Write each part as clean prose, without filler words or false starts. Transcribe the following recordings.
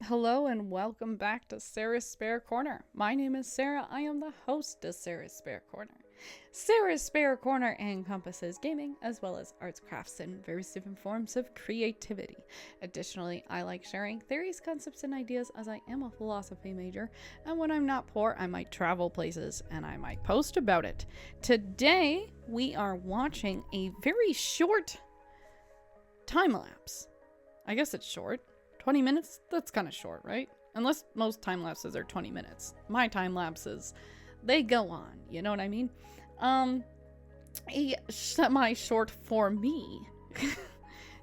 Hello and welcome back to Sarah's Spare Corner. My name is Sarah. I am the host of Sarah's Spare Corner. Sarah's Spare Corner encompasses gaming as well as arts, crafts, and various different forms of creativity. Additionally, I like sharing theories, concepts, and ideas as I am a philosophy major, and when I'm not poor, I might travel places and I might post about it. Today, we are watching a very short time lapse. I guess it's short. 20 minutes? That's kind of short, right? Unless most time lapses are 20 minutes. My time lapses, they go on. You know what I mean? A semi-short for me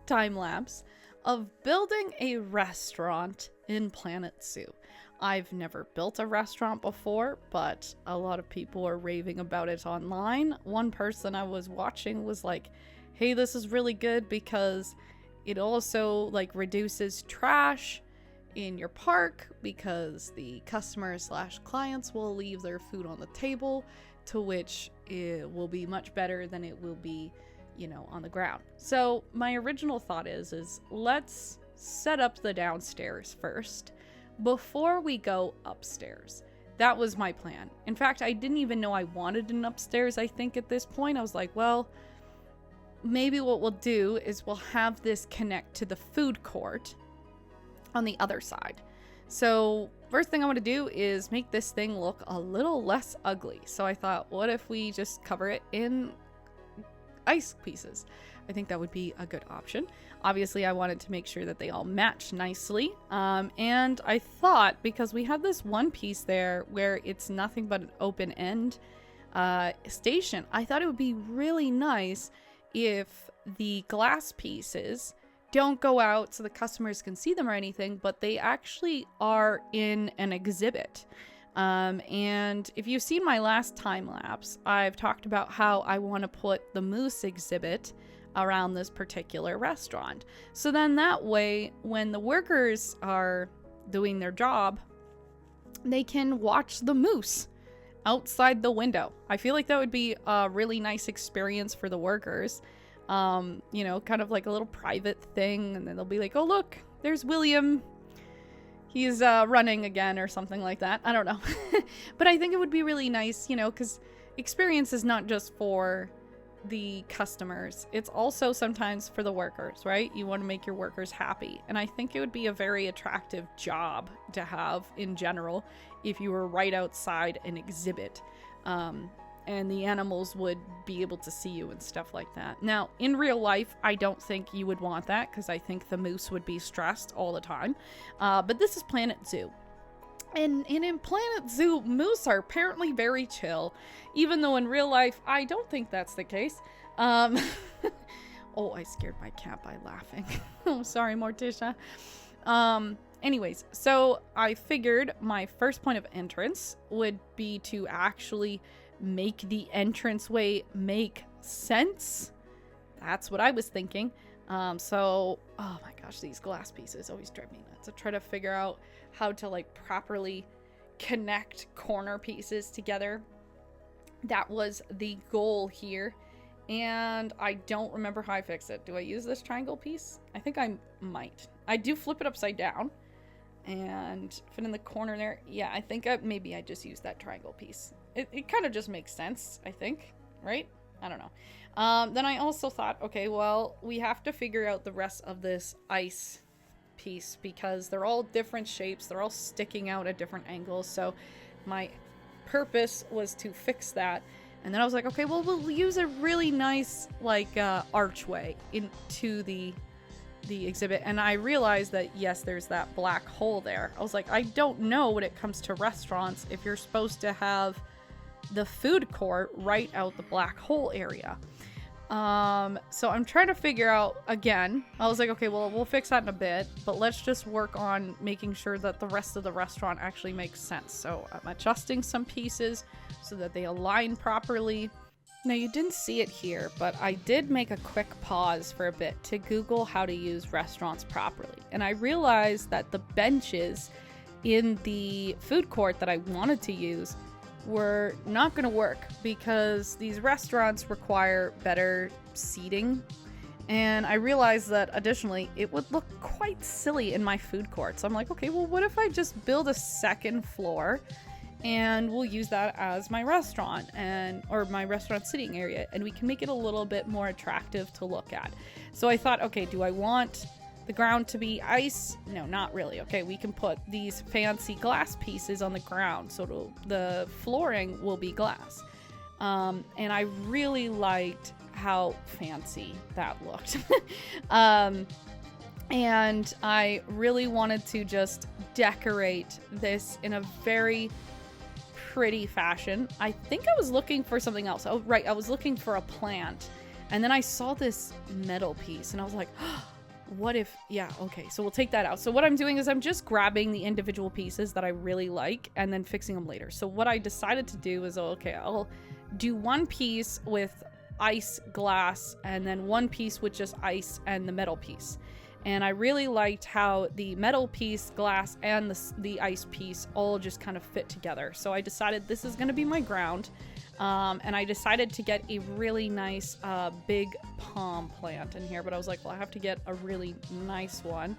time lapse of building a restaurant in Planet Zoo. I've never built a restaurant before, but a lot of people are raving about it online. One person I was watching was like, hey, this is really good because it also reduces trash in your park because the customers / clients will leave their food on the table, to which it will be much better than it will be, on the ground. So my original thought is let's set up the downstairs first before we go upstairs. That was my plan. In fact, I didn't even know I wanted an upstairs. I think at this point I was like, well, maybe what we'll do is we'll have this connect to the food court on the other side. So first thing I want to do is make this thing look a little less ugly. So I thought, what if we just cover it in ice pieces? I think that would be a good option. Obviously, I wanted to make sure that they all match nicely. And I thought, because we have this one piece there where it's nothing but an open end station, I thought it would be really nice if the glass pieces don't go out so the customers can see them or anything, but they actually are in an exhibit. And if you've seen my last time lapse, I've talked about how I want to put the moose exhibit around this particular restaurant. So then that way, when the workers are doing their job, they can watch the moose outside the window. I feel like that would be a really nice experience for the workers. Kind of like a little private thing, and then they'll be like, oh look, there's William. He's running again or something like that. I don't know. But I think it would be really nice, because experience is not just for the customers. It's also sometimes for the workers, right? You want to make your workers happy. And I think it would be a very attractive job to have in general if you were right outside an exhibit. And the animals would be able to see you and stuff like that. Now, in real life, I don't think you would want that because I think the moose would be stressed all the time. But this is Planet Zoo. And in Planet Zoo, moose are apparently very chill, even though in real life, I don't think that's the case. Oh, I scared my cat by laughing. Oh, sorry, Morticia. Anyways, so I figured my first point of entrance would be to actually make the entranceway make sense. That's what I was thinking. Oh my gosh, these glass pieces always drive me nuts. I try to figure out how to properly connect corner pieces together. That was the goal here. And I don't remember how I fix it. Do I use this triangle piece? I think I might. I do flip it upside down and fit in the corner there. Yeah, I think maybe I just use that triangle piece. It kind of just makes sense, I think, right? I don't know. Then I also thought, okay, well, we have to figure out the rest of this ice piece because they're all different shapes. They're all sticking out at different angles. So my purpose was to fix that. And then I was like, okay, well, we'll use a really nice, archway into the exhibit. And I realized that, yes, there's that black hole there. I was like, I don't know when it comes to restaurants if you're supposed to have the food court right out the black hole area. So I'm trying to figure out, again, I was like, okay, well, we'll fix that in a bit, but let's just work on making sure that the rest of the restaurant actually makes sense. So I'm adjusting some pieces so that they align properly. Now, you didn't see it here, but I did make a quick pause for a bit to Google how to use restaurants properly. And I realized that the benches in the food court that I wanted to use were not going to work because these restaurants require better seating And I realized that additionally, it would look quite silly in my food court. So I'm like, okay, well, what if I just build a second floor and we'll use that as my restaurant or my restaurant sitting area, and we can make it a little bit more attractive to look at. So I thought, okay, do I want the ground to be ice? No, not really. Okay, we can put these fancy glass pieces on the ground, so the flooring will be glass. And I really liked how fancy that looked. And I really wanted to just decorate this in a very pretty fashion. I think I was looking for something else. Oh, right. I was looking for a plant. And then I saw this metal piece and I was like, oh, what if, yeah, okay, so we'll take that out. So what I'm doing is I'm just grabbing the individual pieces that I really like and then fixing them later. So what I decided to do is, okay, I'll do one piece with ice glass and then one piece with just ice and the metal piece. And I really liked how the metal piece, glass, and the ice piece all just kind of fit together. So I decided this is going to be my ground. And I decided to get a really nice big palm plant in here. But I was like, well, I have to get a really nice one.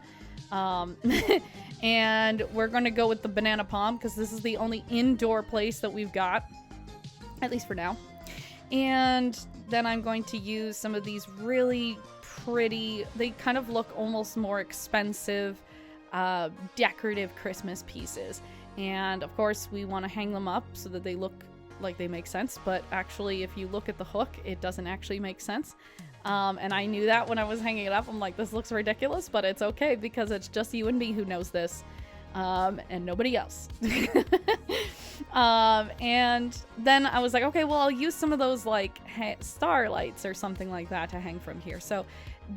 And we're going to go with the banana palm because this is the only indoor place that we've got, at least for now. And then I'm going to use some of these really pretty, they kind of look almost more expensive, decorative Christmas pieces. And of course we want to hang them up so that they look like they make sense, but actually if you look at the hook, it doesn't actually make sense. And I knew that when I was hanging it up. I'm like, this looks ridiculous, but it's okay because it's just you and me who knows this, and nobody else. And then I was like, okay, well, I'll use some of those like starlights or something like that to hang from here. So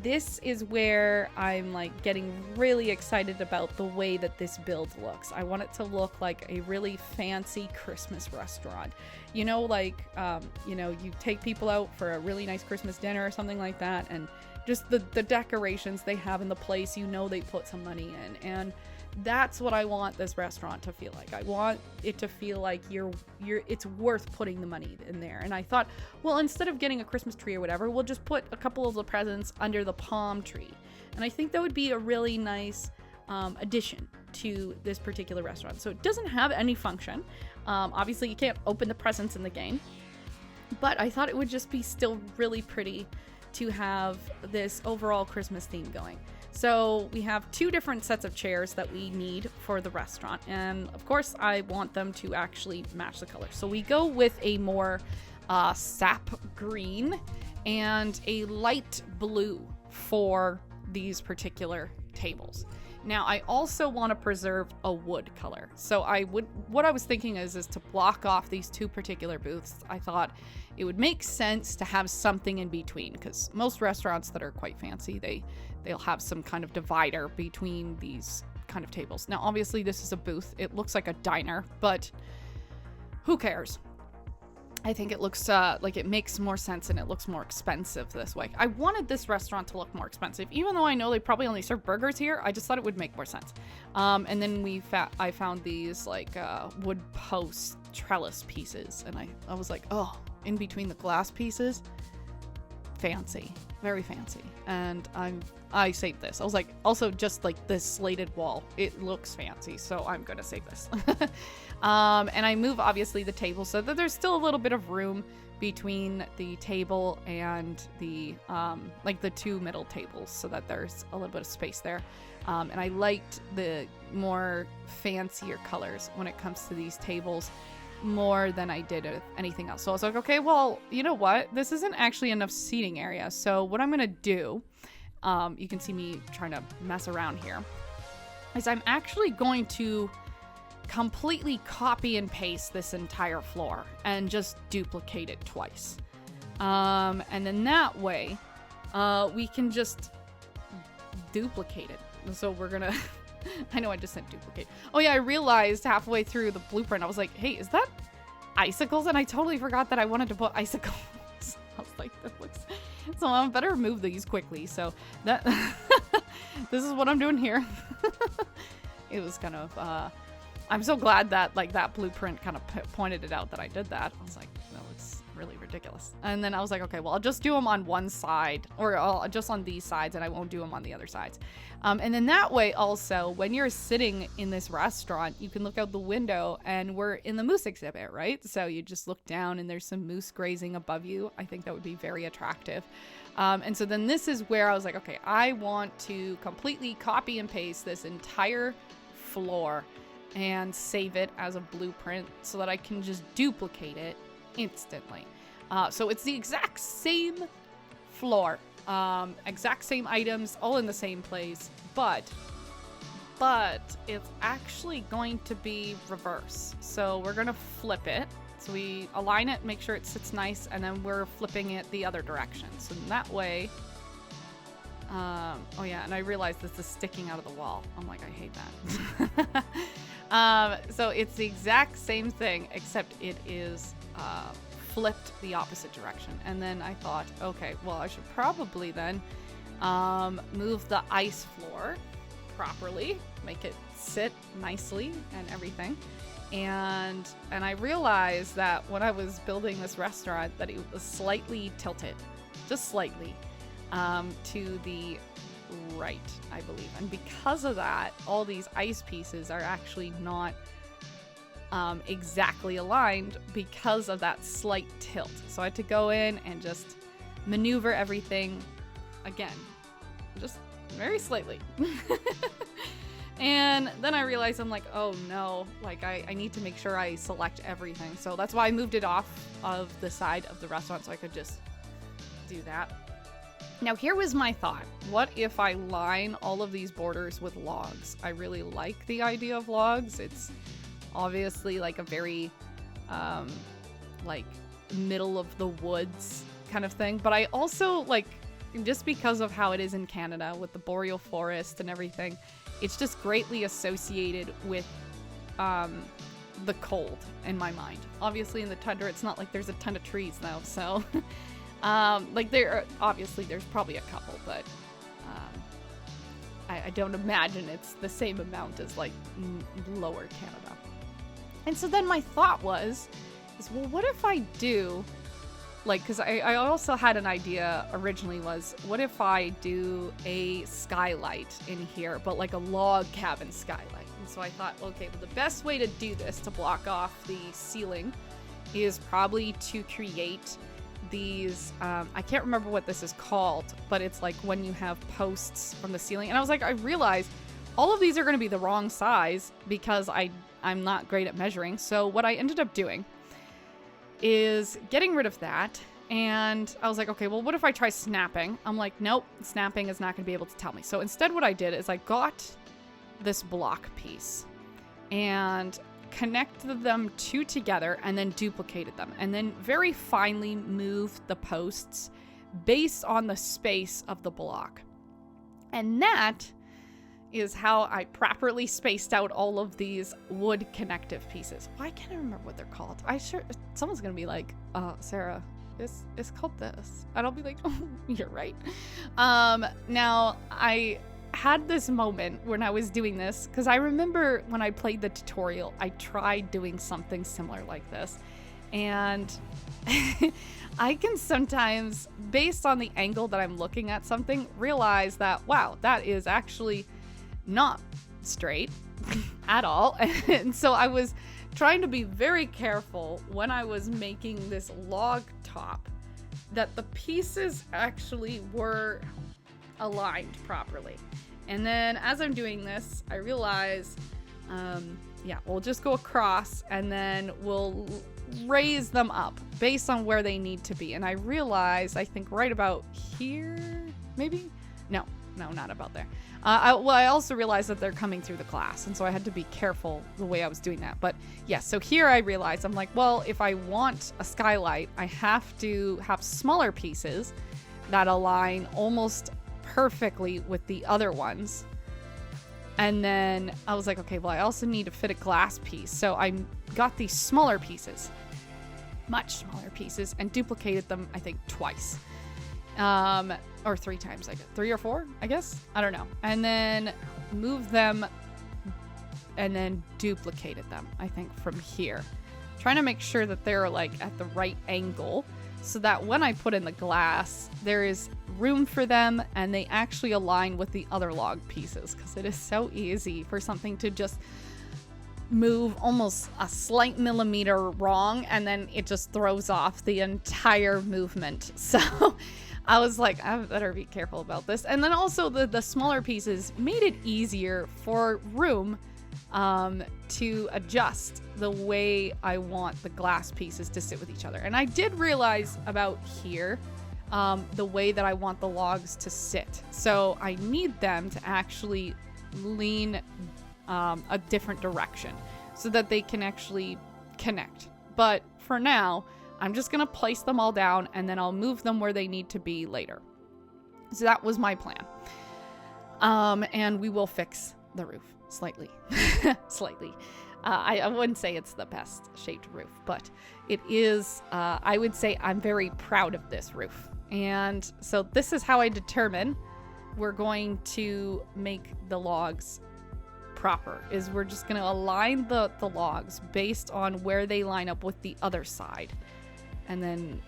this is where I'm like getting really excited about the way that this build looks. I want it to look like a really fancy Christmas restaurant. You know, like, you know, you take people out for a really nice Christmas dinner or something like that, and just the decorations they have in the place, you know, they put some money in, and that's what I want this restaurant to feel like. I want it to feel like it's worth putting the money in there. And I thought, well, instead of getting a Christmas tree or whatever, we'll just put a couple of the presents under the palm tree. And I think that would be a really nice addition to this particular restaurant. So it doesn't have any function. Obviously, you can't open the presents in the game. But I thought it would just be still really pretty to have this overall Christmas theme going. So we have two different sets of chairs that we need for the restaurant. And of course, I want them to actually match the color. So we go with a more sap green and a light blue for these particular tables. Now, I also want to preserve a wood color. So what I was thinking is to block off these two particular booths. I thought it would make sense to have something in between, because most restaurants that are quite fancy, they'll have some kind of divider between these kind of tables. Now, obviously, this is a booth. It looks like a diner, but who cares? I think it looks like it makes more sense and it looks more expensive this way. I wanted this restaurant to look more expensive, even though I know they probably only serve burgers here. I just thought it would make more sense. And then I found these like wood post trellis pieces, and I was like, oh, in between the glass pieces, fancy, very fancy. And I saved this. I was like, also just like this slated wall, it looks fancy, so I'm gonna save this. And I move obviously the table so that there's still a little bit of room between the table and the like the two middle tables, so that there's a little bit of space there. And I liked the more fancier colors when it comes to these tables more than I did with anything else. So I was like, okay, well, you know what? This isn't actually enough seating area. So what I'm going to do, you can see me trying to mess around here, is I'm actually going to completely copy and paste this entire floor and just duplicate it twice. And then that way, we can just duplicate it. So we're going to... I know I just said duplicate. Oh yeah, I realized halfway through the blueprint, I was like, hey, is that icicles? And I totally forgot that I wanted to put icicles. I was like, that looks... So I better remove these quickly. So that... this is what I'm doing here. It was kind of... I'm so glad that like that blueprint kind of pointed it out that I did that. I was like, that looks really ridiculous. And then I was like, okay, well, I'll just do them on one side, or just on these sides, and I won't do them on the other sides. And then that way also, when you're sitting in this restaurant, you can look out the window, and we're in the moose exhibit, right? So you just look down and there's some moose grazing above you. I think that would be very attractive. And so then this is where I was like, okay, I want to completely copy and paste this entire floor and save it as a blueprint so that I can just duplicate it instantly. So it's the exact same floor, exact same items, all in the same place, but it's actually going to be reverse. So we're gonna flip it. So we align it, make sure it sits nice, and then we're flipping it the other direction. So that way, oh yeah, and I realized this is sticking out of the wall. I'm like, I hate that. So it's the exact same thing, except it is flipped the opposite direction. And then I thought, okay, well, I should probably then move the ice floor properly, make it sit nicely and everything. And I realized that when I was building this restaurant that it was slightly tilted, just slightly, to the right, I believe. And because of that, all these ice pieces are actually not exactly aligned because of that slight tilt. So I had to go in and just maneuver everything again, just very slightly. And then I realized, I'm like, oh no, like I need to make sure I select everything. So that's why I moved it off of the side of the restaurant so I could just do that. Now here was my thought. What if I line all of these borders with logs? I really like the idea of logs. It's obviously like a very like middle of the woods kind of thing. But I also like, just because of how it is in Canada with the boreal forest and everything, it's just greatly associated with the cold in my mind. Obviously in the tundra, it's not like there's a ton of trees though, so like obviously there's probably a couple, but I don't imagine it's the same amount as like lower Canada. And so then my thought was, well, what if I do, like, because I also had an idea originally was, what if I do a skylight in here, but like a log cabin skylight? And so I thought, okay, well, the best way to do this to block off the ceiling is probably to create these, I can't remember what this is called, but it's like when you have posts from the ceiling. And I was like, I realized all of these are going to be the wrong size because I'm not great at measuring. So what I ended up doing is getting rid of that. And I was like, okay, well, what if I try snapping? I'm like, nope, snapping is not going to be able to tell me. So instead what I did is I got this block piece and connected them two together and then duplicated them. And then very finely moved the posts based on the space of the block. And that is how I properly spaced out all of these wood connective pieces. Why can't I remember what they're called? Someone's gonna be like, Sarah, it's called this. And I'll be like, oh, you're right. Now I had this moment when I was doing this, because I remember when I played the tutorial, I tried doing something similar like this. And I can sometimes, based on the angle that I'm looking at something, realize that, wow, that is actually not straight at all. And so I was trying to be very careful when I was making this log top that the pieces actually were aligned properly. And then as I'm doing this, I realize, we'll just go across and then we'll raise them up based on where they need to be. And I realized, I think right about here, maybe? No, not about there. I also realized that they're coming through the glass, and so I had to be careful the way I was doing that. But yeah, so here I realized, I'm like, well, if I want a skylight, I have to have smaller pieces that align almost perfectly with the other ones. And then I was like, okay, well, I also need to fit a glass piece. So I got these smaller pieces, much smaller pieces, and duplicated them, I think, twice. Or 3 times, I guess. 3 or 4, I guess? I don't know. And then moved them and then duplicated them, I think, from here. trying to make sure that they're like at the right angle so that when I put in the glass, there is room for them and they actually align with the other log pieces, because it is so easy for something to just move almost a slight millimeter wrong and then it just throws off the entire movement. So I was like, I better be careful about this. And then also the smaller pieces made it easier for room to adjust the way I want the glass pieces to sit with each other. And I did realize about here the way that I want the logs to sit. So I need them to actually lean a different direction so that they can actually connect. But for now, I'm just gonna place them all down and then I'll move them where they need to be later. So that was my plan. And we will fix the roof slightly. Slightly. I wouldn't say it's the best shaped roof, but it is, I would say I'm very proud of this roof. And so this is how I determine we're going to make the logs proper, is we're just going to align the logs based on where they line up with the other side. And then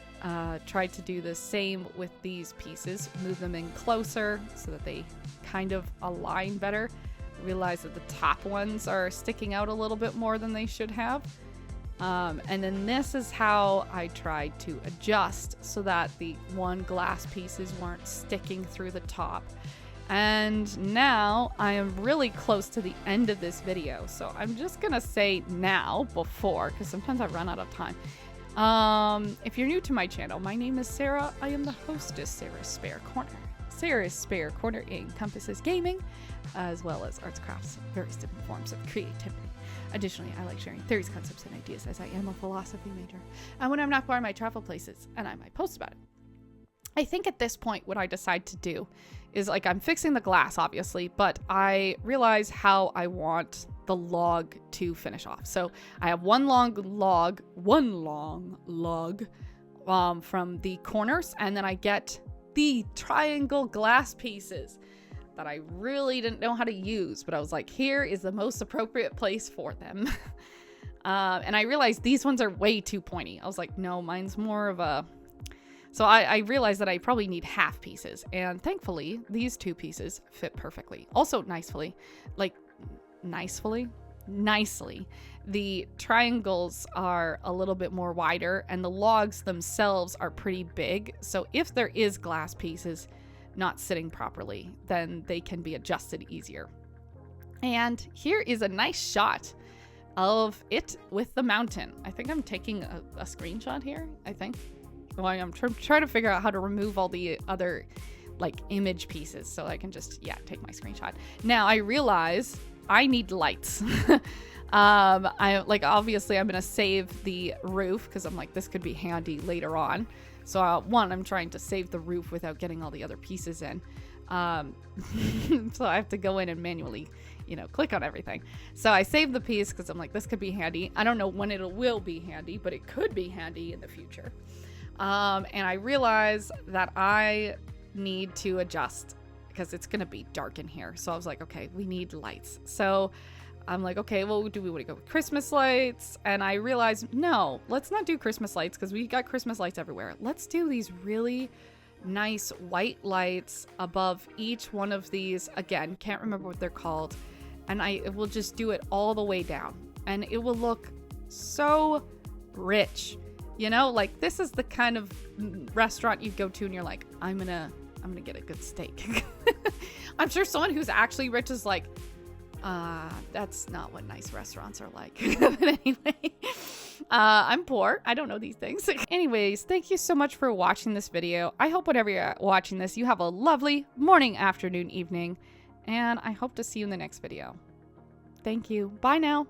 try to do the same with these pieces, move them in closer so that they kind of align better. Realize that the top ones are sticking out a little bit more than they should have. And then this is how I tried to adjust so that the one glass pieces weren't sticking through the top. And now I am really close to the end of this video. So I'm just going to say now before, because sometimes I run out of time. If you're new to my channel, my name is Sarah. I am the hostess, Sarah's Spare Corner. Sarah's Spare Corner encompasses gaming, as well as arts, crafts, various different forms of creativity. Additionally, I like sharing theories, concepts, and ideas, as I am a philosophy major. And when I'm not bored, I travel places, and I might post about it. I think at this point, what I decide to do is, like, I'm fixing the glass, obviously, but I realize how I want the log to finish off. So I have one long log from the corners, and then I get the triangle glass pieces that I really didn't know how to use, but I was like, here is the most appropriate place for them. And I realized these ones are way too pointy. I was like, no, mine's more of a... So I realized that I probably need half pieces, and thankfully these two pieces fit perfectly. Also nicely, the triangles are a little bit more wider and the logs themselves are pretty big. So if there is glass pieces not sitting properly, then they can be adjusted easier. And here is a nice shot of it with the mountain. I think I'm taking a screenshot here, I think. Well, I'm trying to figure out how to remove all the other like image pieces so I can just, take my screenshot. Now I realize I need lights. Obviously I'm going to save the roof because I'm like, this could be handy later on. So I'm trying to save the roof without getting all the other pieces in. So I have to go in and manually, click on everything. So I saved the piece because I'm like, this could be handy. I don't know when it will be handy, but it could be handy in the future. And I realize that I need to adjust because it's going to be dark in here. So I was like, okay, we need lights. So I'm like, okay, well, do we want to go with Christmas lights? And I realized, no, let's not do Christmas lights because we got Christmas lights everywhere. Let's do these really nice white lights above each one of these. Again, can't remember what they're called. And I will just do it all the way down. And it will look so rich. This is the kind of restaurant you go to and you're like, I'm gonna get a good steak. I'm sure someone who's actually rich is like, that's not what nice restaurants are like. But anyway, I'm poor. I don't know these things. Anyways, thank you so much for watching this video. I hope whenever you're watching this, you have a lovely morning, afternoon, evening, and I hope to see you in the next video. Thank you. Bye now.